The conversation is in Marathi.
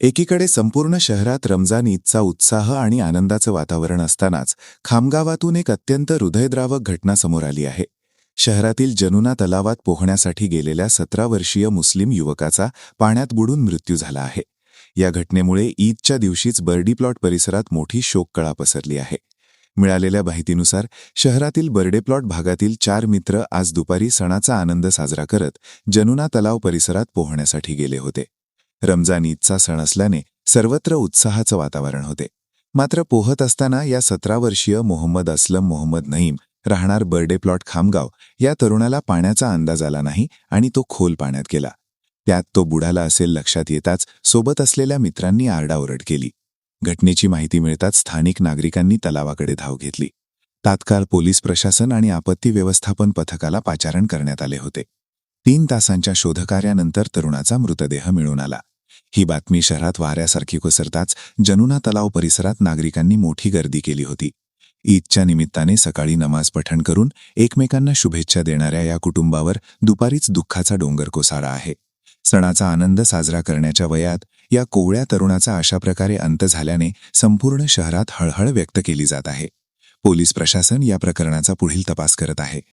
एकीकडे संपूर्ण शहरात रमजान ईदचा उत्साह आणि आनंदाचं वातावरण असतानाच खामगावातून एक अत्यंत हृदयद्रावक घटना समोर आली आहे. शहरातील जनुना तलावात पोहण्यासाठी गेलेल्या 17 वर्षीय मुस्लिम युवकाचा पाण्यात बुडून मृत्यू झाला आहे. या घटनेमुळे ईदच्या दिवशीच बर्डी प्लॉट परिसरात मोठी शोककळा पसरली आहे. मिळालेल्या माहितीनुसार शहरातील बर्डे प्लॉट भागातील 4 मित्र आज दुपारी सणाचा आनंद साजरा करत जनुना तलाव परिसरात पोहण्यासाठी गेले होते. रमजान ईदचा सण असल्याने सर्वत्र उत्साहाचं वातावरण होते. मात्र पोहत असताना या 17 वर्षीय मोहम्मद असलम मोहम्मद नईम राहणार बर्डे प्लॉट खामगाव या तरुणाला पाण्याचा अंदाज आला नाही आणि तो खोल पाण्यात गेला. त्यात तो बुडाला असेल लक्षात येताच सोबत असलेल्या मित्रांनी आरडाओरड केली. घटनेची माहिती मिळताच स्थानिक नागरिकांनी तलावाकडे धाव घेतली. तात्काळ पोलीस प्रशासन आणि आपत्ती व्यवस्थापन पथकाला पाचारण करण्यात आले होते. 3 तासांच्या शोधकार्यानंतर तरुणाचा मृतदेह मिळून आला. ही बातमी शहरात वाऱ्यासारखी कोसरताच जनुना तलाव परिसरात नागरिकांनी मोठी गर्दी केली होती. ईदच्या निमित्ताने सकाळी नमाज पठण करून एकमेकांना शुभेच्छा देणाऱ्या या कुटुंबावर दुपारीच दुःखाचा डोंगर कोसळला आहे. सणाचा आनंद साजरा करण्याच्या वयात या कोवळ्या तरुणाचा अशा प्रकारे अंत झाल्याने संपूर्ण शहरात हळहळ व्यक्त केली जात आहे. पोलीस प्रशासन या प्रकरणाचा पुढील तपास करत आहे.